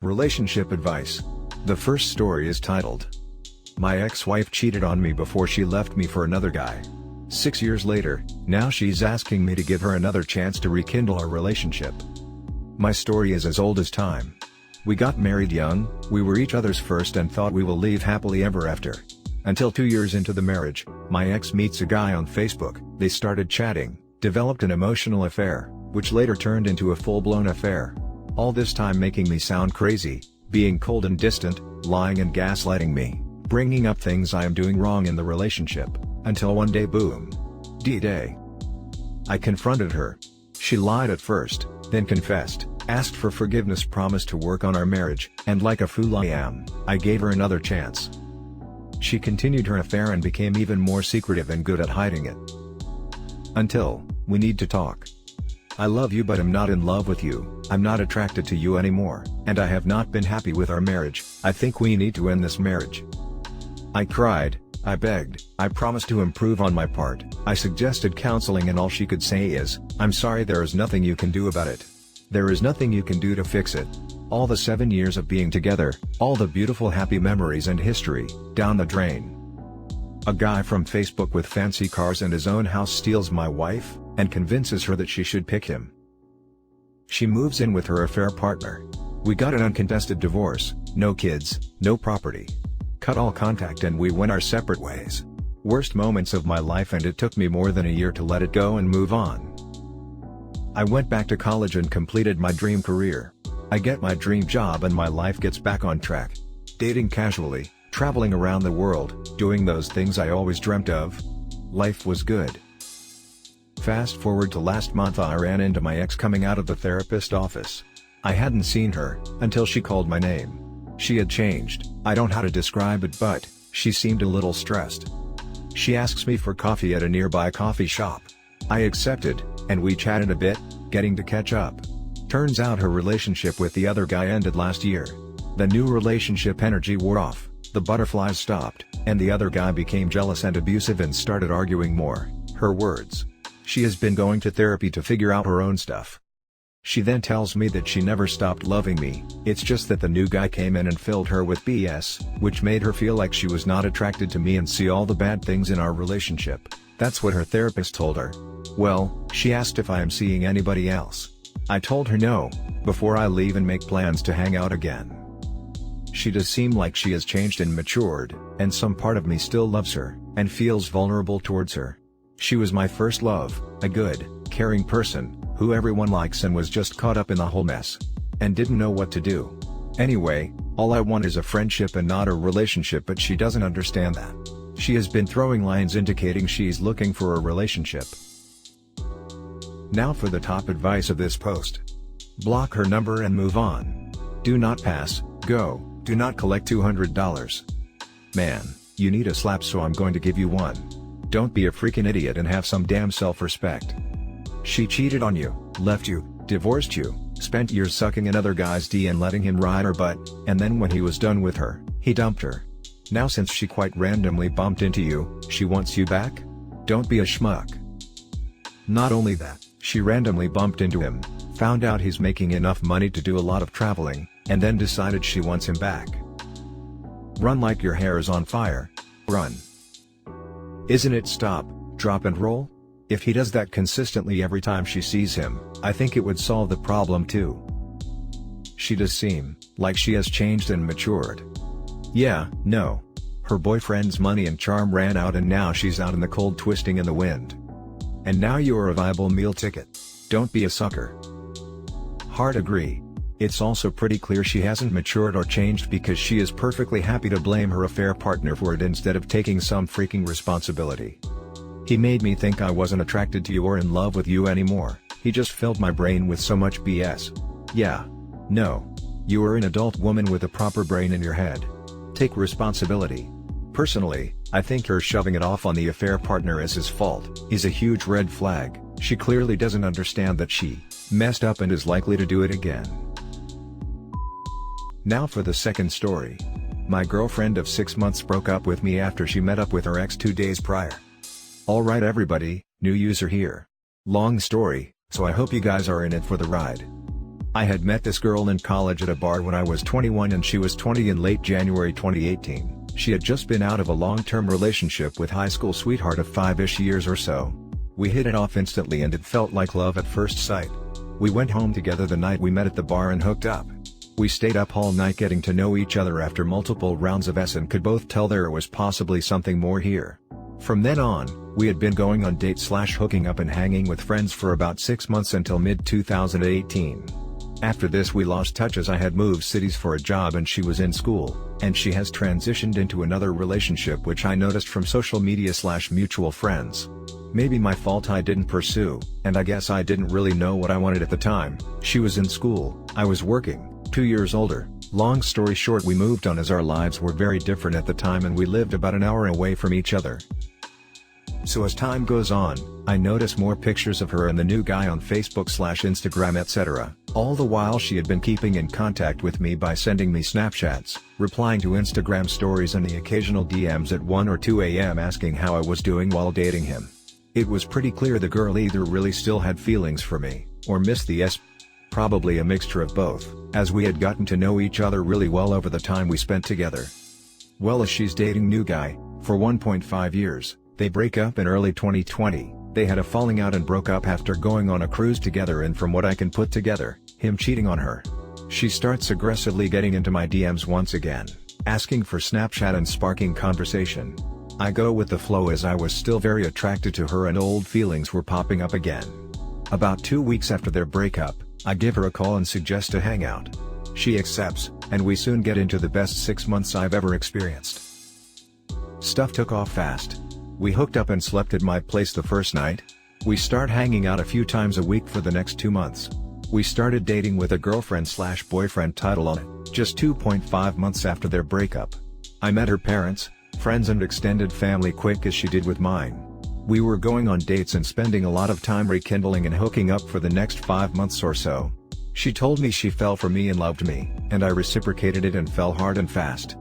Relationship advice. The first story is titled, "My ex-wife cheated on me before she left me for another guy. 6 years later, now she's asking me to give her another chance to rekindle our relationship." My story is as old as time. We got married young, we were each other's first and thought we will live happily ever after. Until 2 years into the marriage, my ex meets a guy on Facebook, they started chatting, developed an emotional affair, which later turned into a full-blown affair. All this time making me sound crazy, being cold and distant, lying and gaslighting me, bringing up things I am doing wrong in the relationship, until one day boom. D-Day. I confronted her. She lied at first, then confessed, asked for forgiveness, promised to work on our marriage, and like a fool I am, I gave her another chance. She continued her affair and became even more secretive and good at hiding it. Until, we need to talk. I love you but I'm not in love with you, I'm not attracted to you anymore, and I have not been happy with our marriage, I think we need to end this marriage. I cried, I begged, I promised to improve on my part, I suggested counseling and all she could say is, "I'm sorry, there is nothing you can do about it. There is nothing you can do to fix it." All the 7 years of being together, all the beautiful happy memories and history, down the drain. A guy from Facebook with fancy cars and his own house steals my wife, and convinces her that she should pick him. She moves in with her affair partner. We got an uncontested divorce, no kids, no property. Cut all contact and we went our separate ways. Worst moments of my life, and it took me more than a year to let it go and move on. I went back to college and completed my dream career. I get my dream job and my life gets back on track. Dating casually, traveling around the world, doing those things I always dreamt of. Life was good. Fast forward to last month, I ran into my ex coming out of the therapist office. I hadn't seen her, until she called my name. She had changed, I don't know how to describe it, but she seemed a little stressed. She asks me for coffee at a nearby coffee shop. I accepted, and we chatted a bit, getting to catch up. Turns out her relationship with the other guy ended last year. The new relationship energy wore off, the butterflies stopped, and the other guy became jealous and abusive and started arguing more. Her words. She has been going to therapy to figure out her own stuff. She then tells me that she never stopped loving me, it's just that the new guy came in and filled her with BS, which made her feel like she was not attracted to me and see all the bad things in our relationship. That's what her therapist told her. Well, she asked if I am seeing anybody else. I told her no, before I leave and make plans to hang out again. She does seem like she has changed and matured, and some part of me still loves her, and feels vulnerable towards her. She was my first love, a good, caring person, who everyone likes, and was just caught up in the whole mess. And didn't know what to do. Anyway, all I want is a friendship and not a relationship, but she doesn't understand that. She has been throwing lines indicating she's looking for a relationship. Now for the top advice of this post. Block her number and move on. Do not pass, go, do not collect $200. Man, you need a slap, so I'm going to give you one. Don't be a freaking idiot and have some damn self-respect. She cheated on you, left you, divorced you, spent years sucking another guy's D and letting him ride her butt, and then when he was done with her, he dumped her. Now since she quite randomly bumped into you, she wants you back? Don't be a schmuck. Not only that, she randomly bumped into him, found out he's making enough money to do a lot of traveling, and then decided she wants him back. Run like your hair is on fire. Run. Isn't it stop, drop and roll? If he does that consistently every time she sees him, I think it would solve the problem too. She does seem like she has changed and matured. Yeah, no. Her boyfriend's money and charm ran out and now she's out in the cold twisting in the wind. And now you're a viable meal ticket. Don't be a sucker. Hard agree. It's also pretty clear she hasn't matured or changed, because she is perfectly happy to blame her affair partner for it instead of taking some freaking responsibility. He made me think I wasn't attracted to you or in love with you anymore, he just filled my brain with so much BS. Yeah. No. You are an adult woman with a proper brain in your head. Take responsibility. Personally, I think her shoving it off on the affair partner as his fault is a huge red flag. She clearly doesn't understand that she messed up and is likely to do it again. Now for the second story. My girlfriend of 6 months broke up with me after she met up with her ex 2 days prior. Alright everybody, new user here. Long story, so I hope you guys are in it for the ride. I had met this girl in college at a bar when I was 21 and she was 20 in late January 2018. She had just been out of a long-term relationship with high school sweetheart of 5-ish years or so. We hit it off instantly and it felt like love at first sight. We went home together the night we met at the bar and hooked up. We stayed up all night getting to know each other after multiple rounds of and could both tell there was possibly something more here. From then on, we had been going on dates/hooking up and hanging with friends for about 6 months until mid-2018. After this we lost touch as I had moved cities for a job and she was in school, and she has transitioned into another relationship which I noticed from social media/mutual friends. Maybe my fault I didn't pursue, and I guess I didn't really know what I wanted at the time. She was in school, I was working, 2 years older. Long story short, we moved on as our lives were very different at the time and we lived about an hour away from each other. So as time goes on, I notice more pictures of her and the new guy on Facebook/Instagram etc. All the while she had been keeping in contact with me by sending me Snapchats, replying to Instagram stories and the occasional DMs at 1 or 2 a.m. asking how I was doing while dating him. It was pretty clear the girl either really still had feelings for me, or missed the probably a mixture of both, as we had gotten to know each other really well over the time we spent together. Well, as she's dating new guy, for 1.5 years, they break up in early 2020, they had a falling out and broke up after going on a cruise together and from what I can put together, him cheating on her. She starts aggressively getting into my DMs once again, asking for Snapchat and sparking conversation. I go with the flow as I was still very attracted to her and old feelings were popping up again. About 2 weeks after their breakup, I give her a call and suggest a hangout. She accepts, and we soon get into the best 6 months I've ever experienced. Stuff took off fast. We hooked up and slept at my place the first night. We start hanging out a few times a week for the next 2 months. We started dating with a girlfriend/boyfriend title on it, just 2.5 months after their breakup. I met her parents, friends and extended family quick as she did with mine. We were going on dates and spending a lot of time rekindling and hooking up for the next 5 months or so. She told me she fell for me and loved me, and I reciprocated it and fell hard and fast.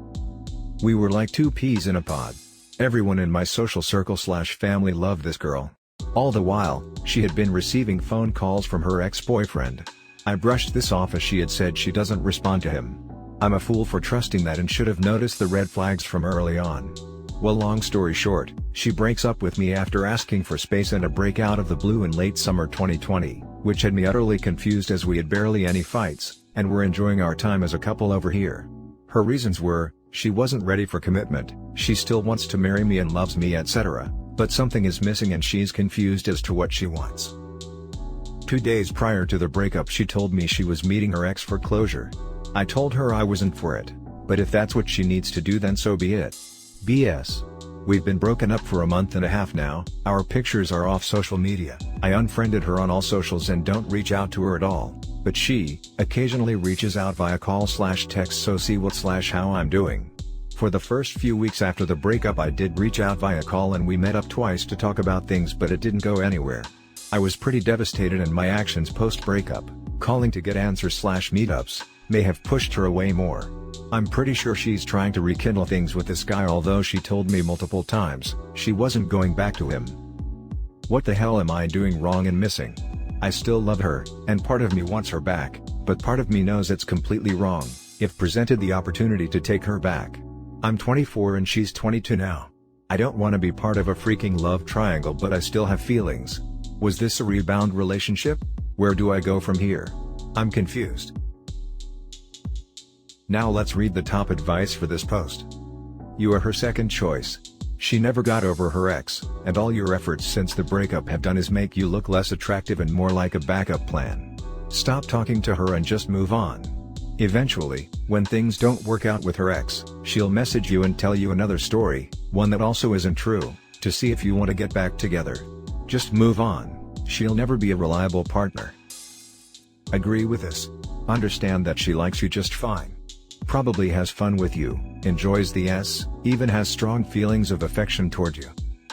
We were like two peas in a pod. Everyone in my social circle/family loved this girl. All the while, she had been receiving phone calls from her ex-boyfriend. I brushed this off as she had said she doesn't respond to him. I'm a fool for trusting that and should have noticed the red flags from early on. Well, long story short, she breaks up with me after asking for space and a break out of the blue in late summer 2020, which had me utterly confused as we had barely any fights, and were enjoying our time as a couple over here. Her reasons were, she wasn't ready for commitment, she still wants to marry me and loves me etc., but something is missing and she's confused as to what she wants. 2 days prior to the breakup she told me she was meeting her ex for closure. I told her I wasn't for it, but if that's what she needs to do then so be it. BS. We've been broken up for a month and a half now, our pictures are off social media, I unfriended her on all socials and don't reach out to her at all, but she occasionally reaches out via call/text so see what/how I'm doing. For the first few weeks after the breakup I did reach out via call and we met up twice to talk about things but it didn't go anywhere. I was pretty devastated and my actions post-breakup, calling to get answers/meetups, may have pushed her away more. I'm pretty sure she's trying to rekindle things with this guy although she told me multiple times, she wasn't going back to him. What the hell am I doing wrong and missing? I still love her, and part of me wants her back, but part of me knows it's completely wrong, if presented the opportunity to take her back. I'm 24 and she's 22 now. I don't want to be part of a freaking love triangle but I still have feelings. Was this a rebound relationship? Where do I go from here? I'm confused. Now let's read the top advice for this post. You are her second choice. She never got over her ex, and all your efforts since the breakup have done is make you look less attractive and more like a backup plan. Stop talking to her and just move on. Eventually, when things don't work out with her ex, she'll message you and tell you another story, one that also isn't true, to see if you want to get back together. Just move on, she'll never be a reliable partner. Agree with this. Understand that she likes you just fine. Probably has fun with you, enjoys even has strong feelings of affection toward you.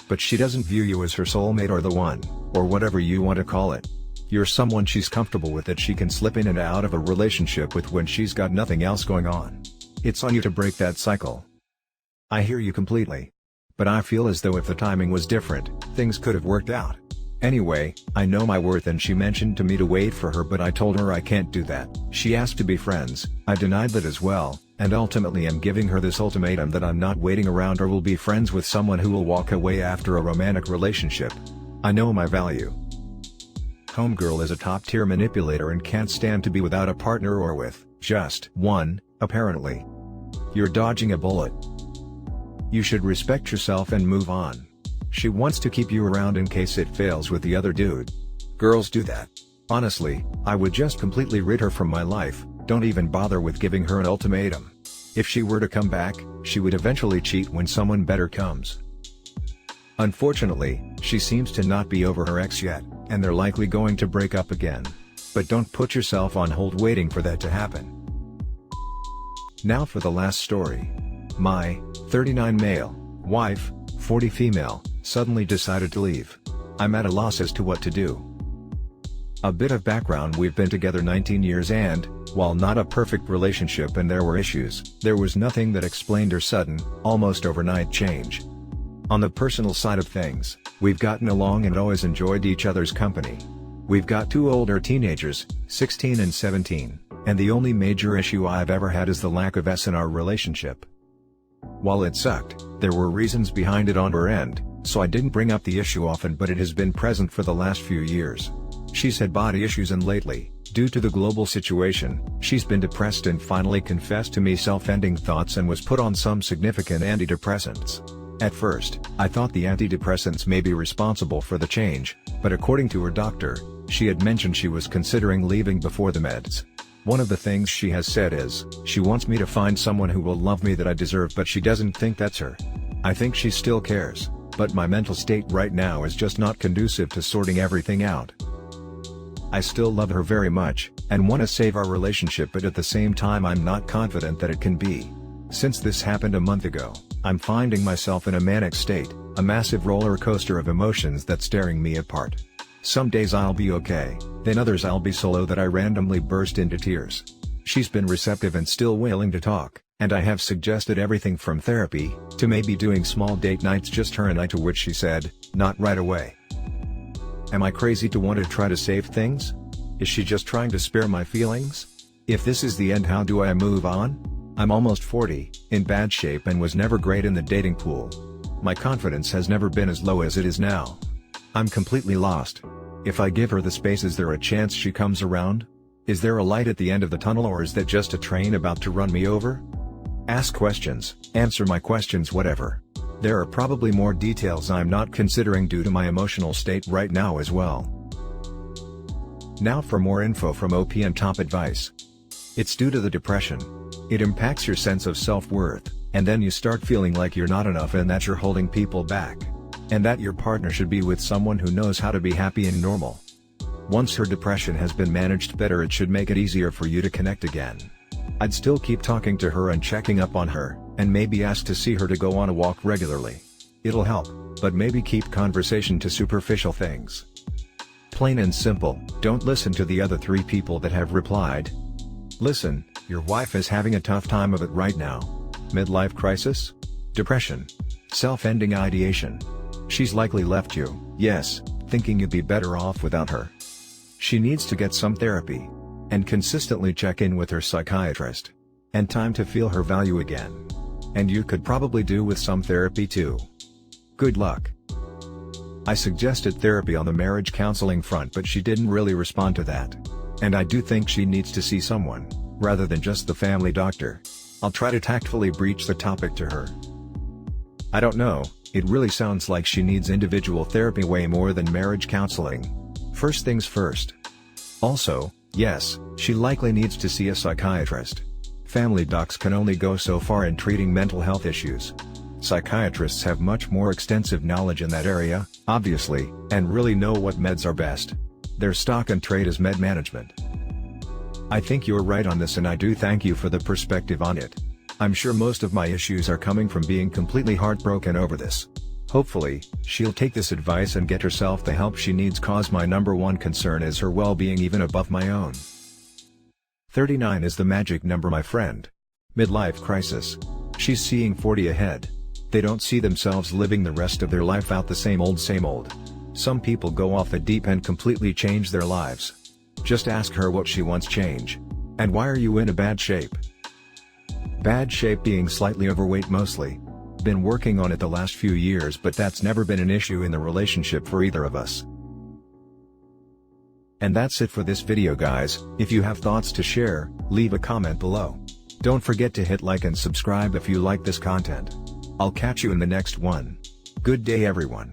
But she doesn't view you as her soulmate or the one, or whatever you want to call it. You're someone she's comfortable with that she can slip in and out of a relationship with when she's got nothing else going on. It's on you to break that cycle. I hear you completely. But I feel as though if the timing was different, things could have worked out. Anyway, I know my worth and she mentioned to me to wait for her, but I told her I can't do that. She asked to be friends, I denied that as well, and ultimately I'm giving her this ultimatum that I'm not waiting around or will be friends with someone who will walk away after a romantic relationship. I know my value. Homegirl is a top-tier manipulator and can't stand to be without a partner or with just one, apparently. You're dodging a bullet. You should respect yourself and move on. She wants to keep you around in case it fails with the other dude. Girls do that. Honestly, I would just completely rid her from my life, don't even bother with giving her an ultimatum. If she were to come back, she would eventually cheat when someone better comes. Unfortunately, she seems to not be over her ex yet, and they're likely going to break up again. But don't put yourself on hold waiting for that to happen. Now for the last story. My 39 male wife, 40 female, suddenly decided to leave. I'm at a loss as to what to do. A bit of background: we've been together 19 years and, while not a perfect relationship and there were issues, there was nothing that explained her sudden, almost overnight change. On the personal side of things, we've gotten along and always enjoyed each other's company. We've got 2 older teenagers, 16 and 17, and the only major issue I've ever had is the lack of S in our relationship. While it sucked, there were reasons behind it on her end, so I didn't bring up the issue often, but it has been present for the last few years. She's had body issues and lately, due to the global situation, she's been depressed and finally confessed to me self-ending thoughts and was put on some significant antidepressants. At first, I thought the antidepressants may be responsible for the change, but according to her doctor, she had mentioned she was considering leaving before the meds. One of the things she has said is, she wants me to find someone who will love me that I deserve, but she doesn't think that's her. I think she still cares, but my mental state right now is just not conducive to sorting everything out. I still love her very much, and want to save our relationship, but at the same time I'm not confident that it can be. Since this happened a month ago, I'm finding myself in a manic state, a massive roller coaster of emotions that's tearing me apart. Some days I'll be okay, then others I'll be so low that I randomly burst into tears. She's been receptive and still willing to talk, and I have suggested everything from therapy, to maybe doing small date nights just her and I, to which she said, not right away. Am I crazy to want to try to save things? Is she just trying to spare my feelings? If this is the end, how do I move on? I'm almost 40, in bad shape, and was never great in the dating pool. My confidence has never been as low as it is now. I'm completely lost. If I give her the space, is there a chance she comes around? Is there a light at the end of the tunnel, or is that just a train about to run me over? Ask questions, answer my questions, whatever. There are probably more details I'm not considering due to my emotional state right now as well. Now for more info from OP and top advice. It's due to the depression. It impacts your sense of self-worth, and then you start feeling like you're not enough and that you're holding people back. And that your partner should be with someone who knows how to be happy and normal. Once her depression has been managed better, it should make it easier for you to connect again. I'd still keep talking to her and checking up on her, and maybe ask to see her to go on a walk regularly. It'll help, but maybe keep conversation to superficial things. Plain and simple, don't listen to the other 3 people that have replied. Listen, your wife is having a tough time of it right now. Midlife crisis? Depression? Self-ending ideation? She's likely left you, yes, thinking you'd be better off without her. She needs to get some therapy. And consistently check in with her psychiatrist. And time to feel her value again. And you could probably do with some therapy too. Good luck. I suggested therapy on the marriage counseling front, but she didn't really respond to that. And I do think she needs to see someone, rather than just the family doctor. I'll try to tactfully breach the topic to her. I don't know, it really sounds like she needs individual therapy way more than marriage counseling. First things first. Also, yes, she likely needs to see a psychiatrist. Family docs can only go so far in treating mental health issues. Psychiatrists have much more extensive knowledge in that area, obviously, and really know what meds are best. Their stock and trade is med management. I think you're right on this, and I do thank you for the perspective on it. I'm sure most of my issues are coming from being completely heartbroken over this. Hopefully, she'll take this advice and get herself the help she needs, cause my number one concern is her well-being, even above my own. 39 is the magic number, my friend. Midlife crisis. She's seeing 40 ahead. They don't see themselves living the rest of their life out the same old. Some people go off the deep end, completely change their lives. Just ask her what she wants change. And why are you in a bad shape? Bad shape being slightly overweight mostly. Been working on it the last few years, but that's never been an issue in the relationship for either of us. And that's it for this video, guys. If you have thoughts to share, leave a comment below. Don't forget to hit like and subscribe if you like this content. I'll catch you in the next one. Good day everyone.